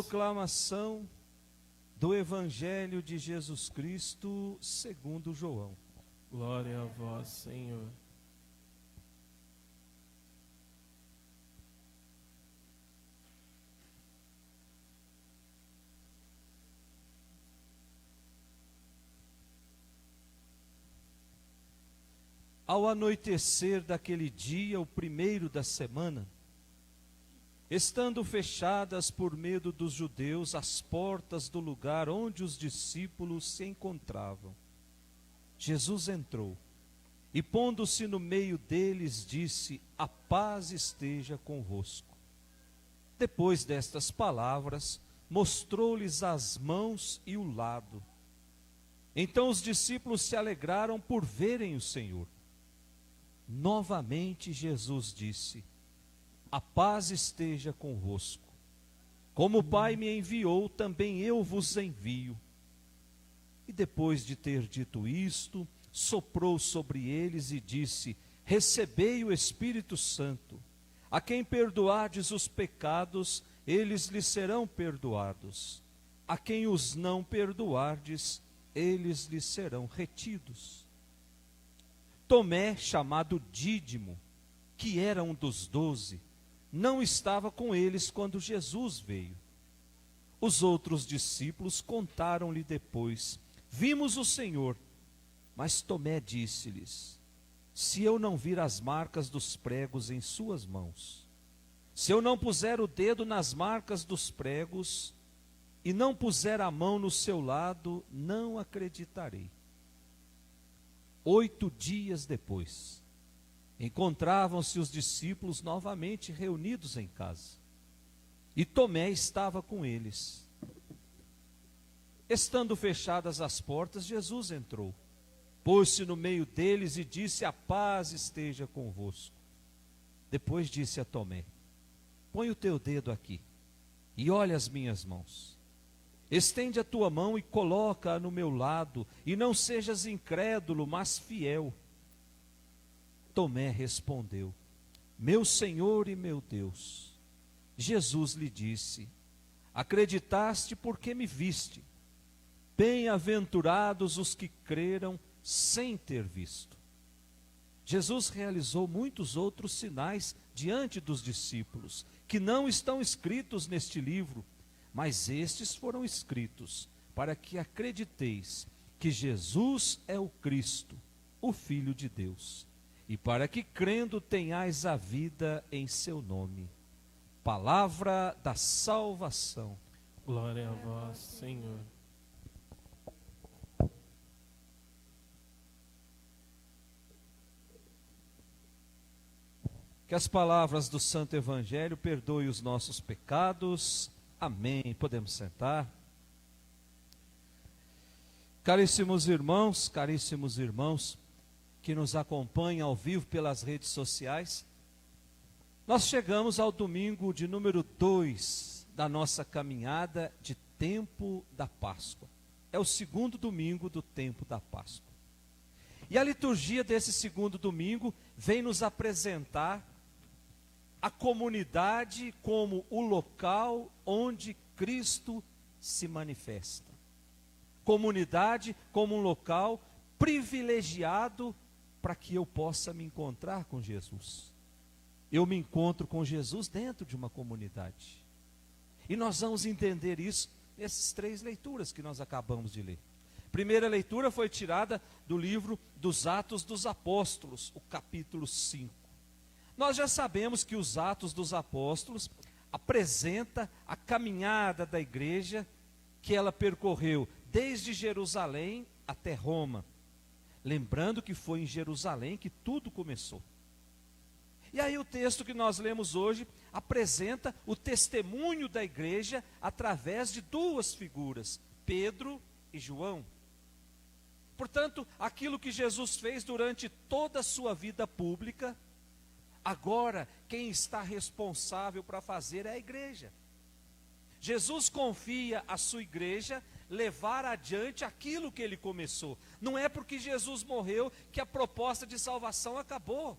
Proclamação do Evangelho de Jesus Cristo segundo João. Glória a vós, Senhor. Ao anoitecer daquele dia, o primeiro da semana, estando fechadas por medo dos judeus as portas do lugar onde os discípulos se encontravam, Jesus entrou e, pondo-se no meio deles, disse: a paz esteja convosco. Depois destas palavras, mostrou-lhes as mãos e o lado. Então os discípulos se alegraram por verem o Senhor. Novamente Jesus disse: a paz esteja convosco. Como o Pai me enviou, também eu vos envio. E depois de ter dito isto, soprou sobre eles e disse: recebei o Espírito Santo. A quem perdoardes os pecados, eles lhes serão perdoados. A quem os não perdoardes, eles lhes serão retidos. Tomé, chamado Dídimo, que era um dos 12, não estava com eles quando Jesus veio. Os outros discípulos contaram-lhe depois: vimos o Senhor. Mas Tomé disse-lhes: se eu não vir as marcas dos pregos em suas mãos, se eu não puser o dedo nas marcas dos pregos, e não puser a mão no seu lado, não acreditarei. 8 dias depois, encontravam-se os discípulos novamente reunidos em casa, e Tomé estava com eles. Estando fechadas as portas, Jesus entrou, pôs-se no meio deles e disse: a paz esteja convosco. Depois disse a Tomé: põe o teu dedo aqui, e olha as minhas mãos. Estende a tua mão e coloca-a no meu lado, e não sejas incrédulo, mas fiel. Tomé respondeu: meu Senhor e meu Deus. Jesus lhe disse: acreditaste porque me viste. Bem-aventurados os que creram sem ter visto. Jesus realizou muitos outros sinais diante dos discípulos, que não estão escritos neste livro, mas estes foram escritos para que acrediteis que Jesus é o Cristo, o Filho de Deus, e para que crendo tenhais a vida em seu nome. Palavra da salvação. Glória a vós, Senhor. Que as palavras do Santo Evangelho perdoem os nossos pecados. Amém. Podemos sentar. Caríssimos irmãos que nos acompanham ao vivo pelas redes sociais, nós chegamos ao domingo de número 2 da nossa caminhada de tempo da Páscoa. É o segundo domingo do tempo da Páscoa. E a liturgia desse segundo domingo vem nos apresentar a comunidade como o local onde Cristo se manifesta. Comunidade como um local privilegiado para que eu possa me encontrar com Jesus. Eu me encontro com Jesus dentro de uma comunidade. E nós vamos entender isso nessas 3 leituras que nós acabamos de ler. Primeira leitura foi tirada do livro dos Atos dos Apóstolos, o capítulo 5. Nós já sabemos que os Atos dos Apóstolos apresenta a caminhada da igreja que ela percorreu desde Jerusalém até Roma. Lembrando que foi em Jerusalém que tudo começou. E aí o texto que nós lemos hoje apresenta o testemunho da igreja através de 2 figuras, Pedro e João. Portanto, aquilo que Jesus fez durante toda a sua vida pública, agora quem está responsável para fazer é a igreja. Jesus confia à sua igreja levar adiante aquilo que ele começou. Não é porque Jesus morreu que a proposta de salvação acabou.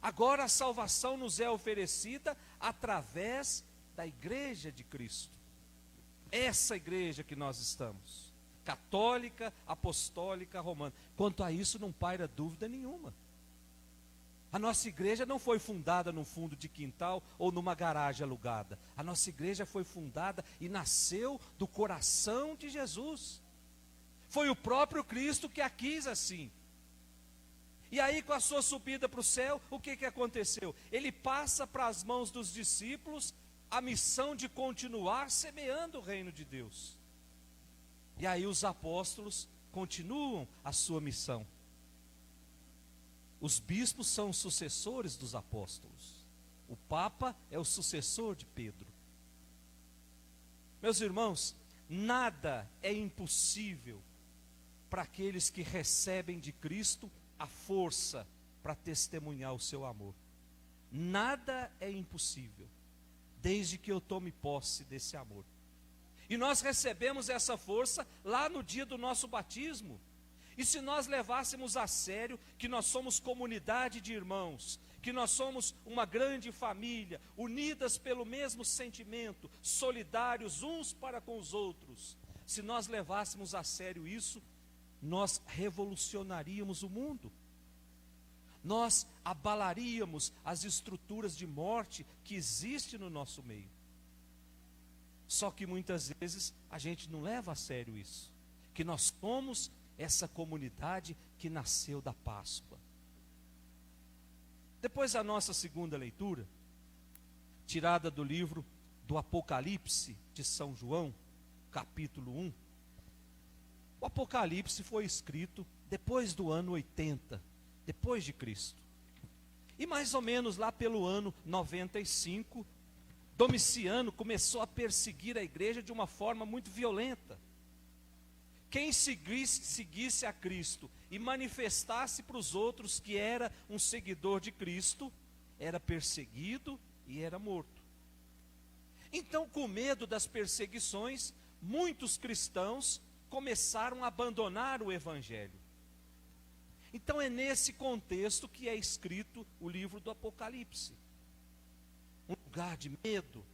Agora a salvação nos é oferecida através da igreja de Cristo. essa igreja que nós estamos, católica, apostólica, romana. Quanto a isso não paira dúvida nenhuma. A nossa igreja não foi fundada num fundo de quintal ou numa garagem alugada. A nossa igreja foi fundada e nasceu do coração de Jesus. Foi o próprio Cristo que a quis assim. E aí, com a sua subida para o céu, o que aconteceu? Ele passa para as mãos dos discípulos a missão de continuar semeando o reino de Deus. E aí os apóstolos continuam a sua missão. Os bispos são os sucessores dos apóstolos. O Papa é o sucessor de Pedro. Meus irmãos, nada é impossível para aqueles que recebem de Cristo a força para testemunhar o seu amor. Nada é impossível, desde que eu tome posse desse amor. E nós recebemos essa força lá no dia do nosso batismo. E se nós levássemos a sério que nós somos comunidade de irmãos, que nós somos uma grande família, unidas pelo mesmo sentimento, solidários uns para com os outros, se nós levássemos a sério isso, nós revolucionaríamos o mundo. Nós abalaríamos as estruturas de morte que existem no nosso meio. Só que muitas vezes a gente não leva a sério isso, que nós somos essa comunidade que nasceu da Páscoa. Depois da nossa segunda leitura, tirada do livro do Apocalipse de São João, capítulo 1. O Apocalipse foi escrito depois do ano 80, depois de Cristo. E mais ou menos lá pelo ano 95, Domiciano começou a perseguir a igreja de uma forma muito violenta. Quem seguisse a Cristo e manifestasse para os outros que era um seguidor de Cristo, era perseguido e era morto. Então, com medo das perseguições, muitos cristãos começaram a abandonar o Evangelho. Então é nesse contexto que é escrito o livro do Apocalipse. Um lugar de medo,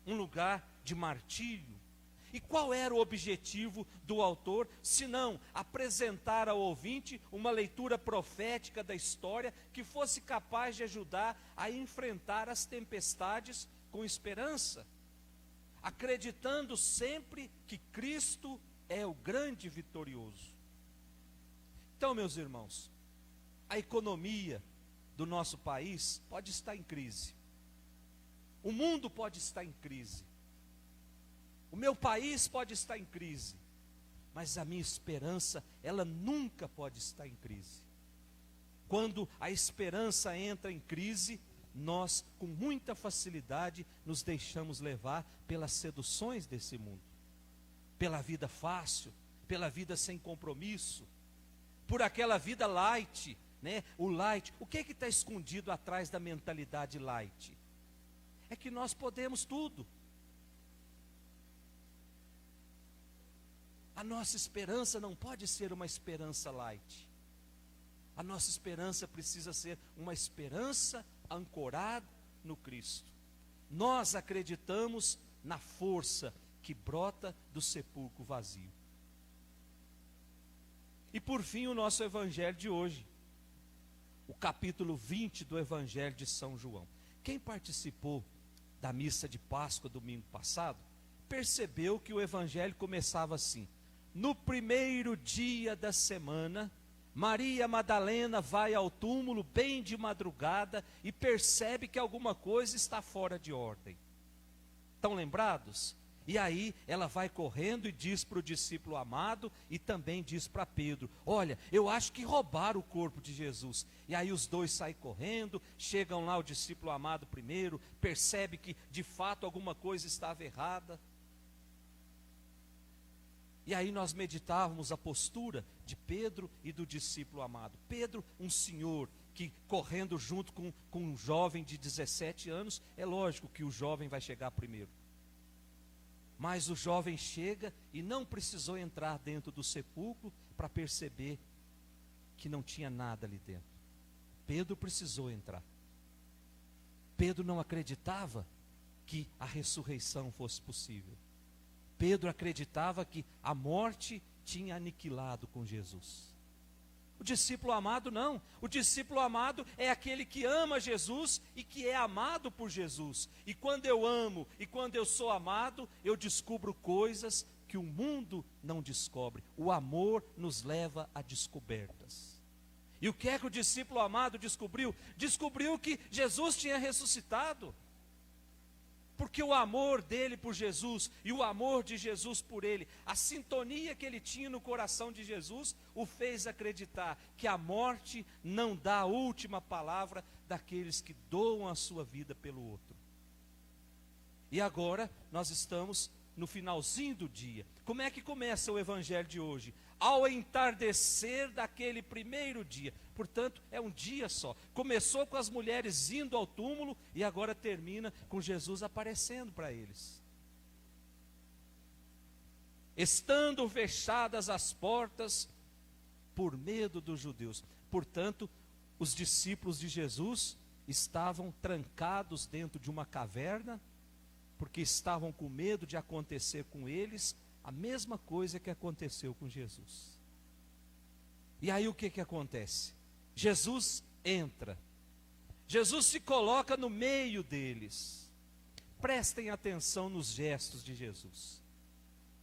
um lugar de martírio. E qual era o objetivo do autor, senão apresentar ao ouvinte uma leitura profética da história que fosse capaz de ajudar a enfrentar as tempestades com esperança, acreditando sempre que Cristo é o grande vitorioso. Então, meus irmãos, a economia do nosso país pode estar em crise. O mundo pode estar em crise. O meu país pode estar em crise, mas a minha esperança, ela nunca pode estar em crise. Quando a esperança entra em crise, nós com muita facilidade nos deixamos levar pelas seduções desse mundo, pela vida fácil, pela vida sem compromisso, por aquela vida light, né? O light, o que está escondido atrás da mentalidade light? É que nós podemos tudo. A nossa esperança não pode ser uma esperança light. A nossa esperança precisa ser uma esperança ancorada no Cristo. Nós acreditamos na força que brota do sepulcro vazio. E por fim, o nosso evangelho de hoje, o capítulo 20 do evangelho de São João. Quem participou da missa de Páscoa domingo passado, percebeu que o evangelho começava assim: no primeiro dia da semana, Maria Madalena vai ao túmulo bem de madrugada e percebe que alguma coisa está fora de ordem. Estão lembrados? E aí ela vai correndo e diz para o discípulo amado e também diz para Pedro: olha, eu acho que roubaram o corpo de Jesus. E aí os dois saem correndo, chegam lá, o discípulo amado primeiro, percebe que de fato alguma coisa estava errada. E aí nós meditávamos a postura de Pedro e do discípulo amado. Pedro, um senhor que correndo junto com um jovem de 17 anos, é lógico que o jovem vai chegar primeiro. Mas o jovem chega e não precisou entrar dentro do sepulcro para perceber que não tinha nada ali dentro. Pedro precisou entrar. Pedro não acreditava que a ressurreição fosse possível. Pedro acreditava que a morte tinha aniquilado com Jesus. O discípulo amado não. O discípulo amado é aquele que ama Jesus e que é amado por Jesus. E quando eu amo e quando eu sou amado, eu descubro coisas que o mundo não descobre. O amor nos leva a descobertas. E o que é que o discípulo amado descobriu? Descobriu que Jesus tinha ressuscitado. Porque o amor dele por Jesus e o amor de Jesus por ele, a sintonia que ele tinha no coração de Jesus, o fez acreditar que a morte não dá a última palavra daqueles que doam a sua vida pelo outro. E agora nós estamos no finalzinho do dia. Como é que começa o evangelho de hoje? Ao entardecer daquele primeiro dia. Portanto, é um dia só. Começou com as mulheres indo ao túmulo e agora termina com Jesus aparecendo para eles. Estando fechadas as portas por medo dos judeus. Portanto, os discípulos de Jesus estavam trancados dentro de uma caverna, porque estavam com medo de acontecer com eles a mesma coisa que aconteceu com Jesus. E aí o que acontece? Jesus entra. Jesus se coloca no meio deles. Prestem atenção nos gestos de Jesus.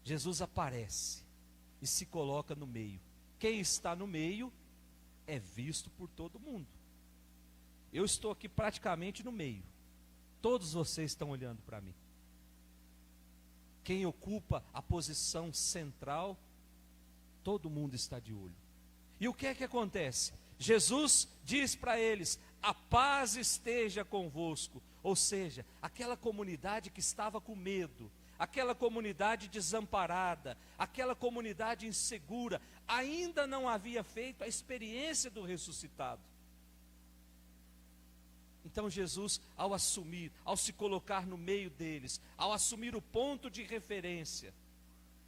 Jesus aparece e se coloca no meio. Quem está no meio é visto por todo mundo. Eu estou aqui praticamente no meio. Todos vocês estão olhando para mim. Quem ocupa a posição central, todo mundo está de olho. E o que é que acontece? Jesus diz para eles: a paz esteja convosco. Ou seja, aquela comunidade que estava com medo, aquela comunidade desamparada, aquela comunidade insegura, ainda não havia feito a experiência do ressuscitado. Então Jesus, ao assumir, ao se colocar no meio deles, ao assumir o ponto de referência,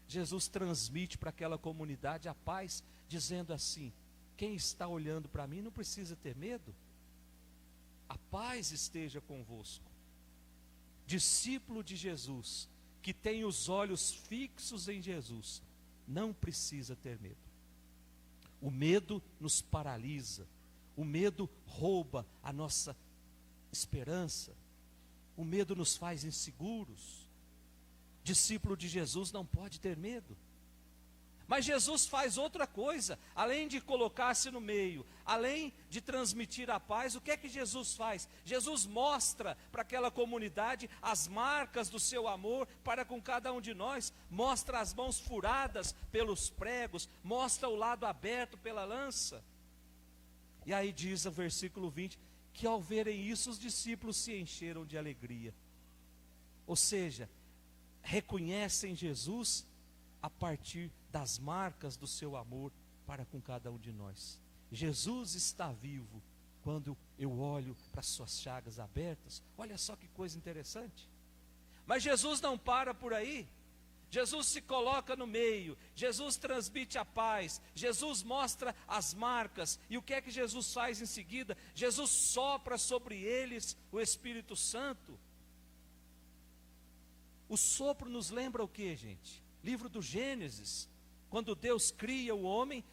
Jesus transmite para aquela comunidade a paz, dizendo assim: quem está olhando para mim não precisa ter medo. A paz esteja convosco. Discípulo de Jesus, que tem os olhos fixos em Jesus, não precisa ter medo. O medo nos paralisa, o medo rouba a nossa esperança, o medo nos faz inseguros. Discípulo de Jesus não pode ter medo. Mas Jesus faz outra coisa, além de colocar-se no meio, além de transmitir a paz, o que é que Jesus faz? Jesus mostra para aquela comunidade as marcas do seu amor para com cada um de nós, mostra as mãos furadas pelos pregos, mostra o lado aberto pela lança. E aí diz o versículo 20, que ao verem isso os discípulos se encheram de alegria. Ou seja, reconhecem Jesus a partir das marcas do seu amor para com cada um de nós. Jesus está vivo quando eu olho para as suas chagas abertas. Olha só que coisa interessante. Mas Jesus não para por aí. Jesus se coloca no meio, Jesus transmite a paz, Jesus mostra as marcas, e o que é que Jesus faz em seguida? Jesus sopra sobre eles o Espírito Santo. O sopro nos lembra o que, gente? Livro do Gênesis, quando Deus cria o homem,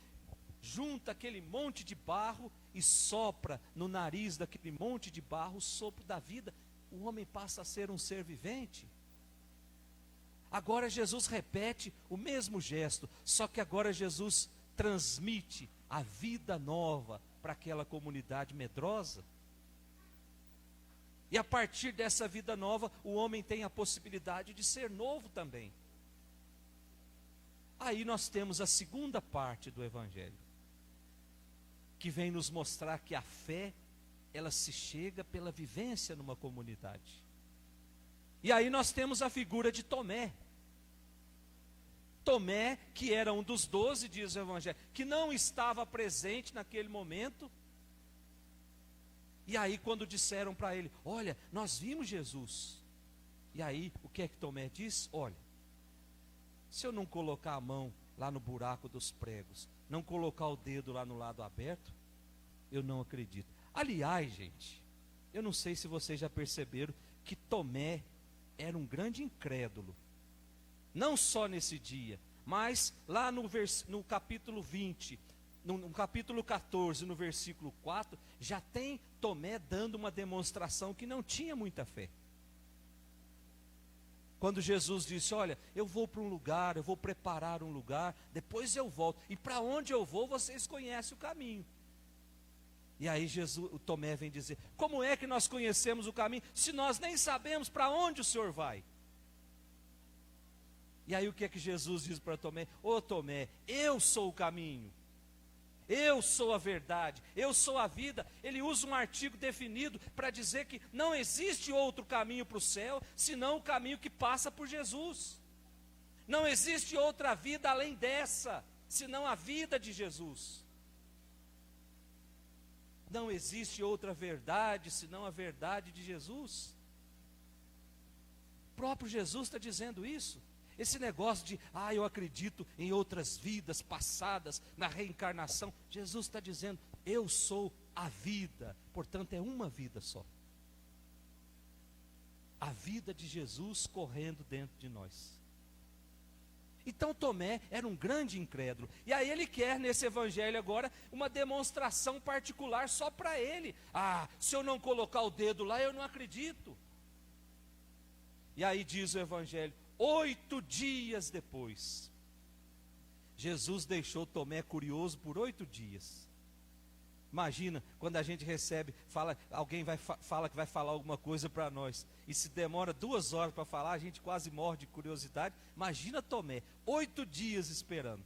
junta aquele monte de barro e sopra no nariz daquele monte de barro o sopro da vida, o homem passa a ser um ser vivente. Agora Jesus repete o mesmo gesto, só que agora Jesus transmite a vida nova para aquela comunidade medrosa. E a partir dessa vida nova, o homem tem a possibilidade de ser novo também. Aí nós temos a segunda parte do Evangelho, que vem nos mostrar que a fé, ela se chega pela vivência numa comunidade. E aí nós temos a figura de Tomé. Tomé, que era um dos 12, diz o Evangelho, que não estava presente naquele momento. E aí quando disseram para ele: olha, nós vimos Jesus. E aí, o que é que Tomé diz? Olha, se eu não colocar a mão lá no buraco dos pregos, não colocar o dedo lá no lado aberto, eu não acredito. Aliás, gente, eu não sei se vocês já perceberam que Tomé era um grande incrédulo. não só nesse dia, mas lá no capítulo 20, no capítulo 14, no versículo 4, já tem Tomé dando uma demonstração que não tinha muita fé. Quando Jesus disse, olha, eu vou para um lugar, eu vou preparar um lugar, depois eu volto, e para onde eu vou, vocês conhecem o caminho. E aí o Tomé vem dizer, como é que nós conhecemos o caminho, se nós nem sabemos para onde o Senhor vai? E aí o que é que Jesus diz para Tomé? Ô Tomé, eu sou o caminho, eu sou a verdade, eu sou a vida. Ele usa um artigo definido para dizer que não existe outro caminho para o céu, senão o caminho que passa por Jesus. Não existe outra vida além dessa, senão a vida de Jesus. Não existe outra verdade, senão a verdade de Jesus. O próprio Jesus está dizendo isso. Esse negócio de, eu acredito em outras vidas passadas, na reencarnação. Jesus está dizendo, eu sou a vida, portanto é uma vida só. A vida de Jesus correndo dentro de nós. Então Tomé era um grande incrédulo. E aí ele quer nesse evangelho agora uma demonstração particular só para ele. Se eu não colocar o dedo lá, eu não acredito. E aí diz o evangelho, 8 dias depois, Jesus deixou Tomé curioso por 8 dias. Imagina, quando a gente recebe, alguém fala que vai falar alguma coisa para nós, e se demora 2 horas para falar, a gente quase morre de curiosidade. Imagina Tomé, 8 dias esperando.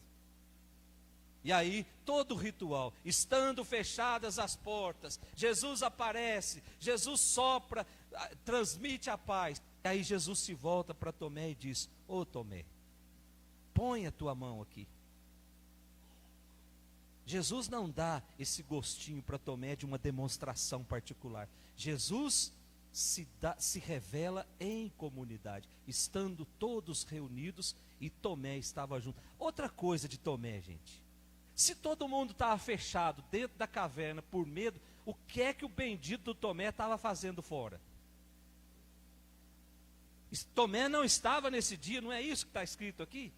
E aí, todo o ritual, estando fechadas as portas, Jesus aparece, Jesus sopra, transmite a paz. E aí Jesus se volta para Tomé e diz, ô Tomé, põe a tua mão aqui. Jesus não dá esse gostinho para Tomé de uma demonstração particular. Jesus se revela em comunidade, estando todos reunidos, e Tomé estava junto. Outra coisa de Tomé, gente, se todo mundo estava fechado dentro da caverna por medo, o que é que o bendito do Tomé estava fazendo fora? Tomé não estava nesse dia, não é isso que está escrito aqui?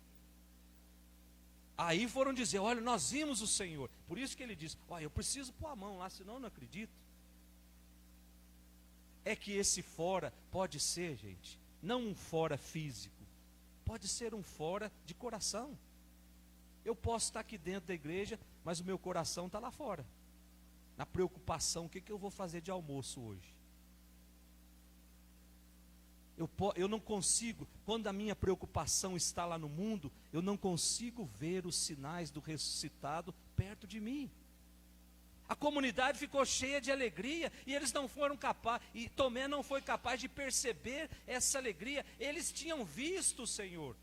Aí foram dizer, olha, nós vimos o Senhor. Por isso que ele diz, olha, eu preciso pôr a mão lá, senão eu não acredito. É que esse fora pode ser, gente, não um fora físico, pode ser um fora de coração. Eu posso estar aqui dentro da igreja, mas o meu coração está lá fora, na preocupação, o que eu vou fazer de almoço hoje? Eu não consigo, quando a minha preocupação está lá no mundo, eu não consigo ver os sinais do ressuscitado perto de mim. A comunidade ficou cheia de alegria e eles não foram capazes, e Tomé não foi capaz de perceber essa alegria. Eles tinham visto o Senhor.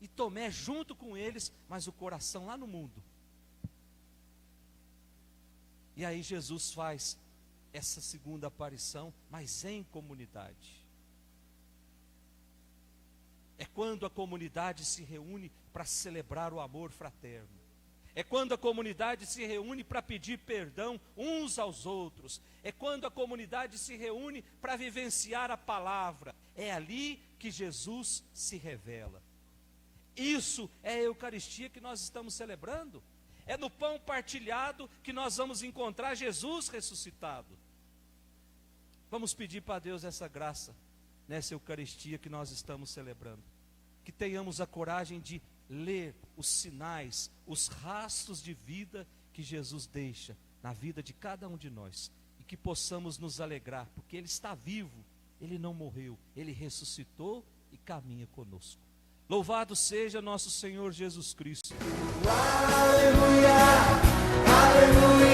E Tomé junto com eles, mas o coração lá no mundo. E aí Jesus faz essa segunda aparição, mas em comunidade. É quando a comunidade se reúne para celebrar o amor fraterno. É quando a comunidade se reúne para pedir perdão uns aos outros. É quando a comunidade se reúne para vivenciar a palavra. É ali que Jesus se revela. Isso é a Eucaristia que nós estamos celebrando. É no pão partilhado que nós vamos encontrar Jesus ressuscitado. Vamos pedir para Deus essa graça, nessa Eucaristia que nós estamos celebrando. Que tenhamos a coragem de ler os sinais, os rastros de vida que Jesus deixa na vida de cada um de nós. E que possamos nos alegrar, porque Ele está vivo, Ele não morreu, Ele ressuscitou e caminha conosco. Louvado seja nosso Senhor Jesus Cristo. Aleluia, aleluia.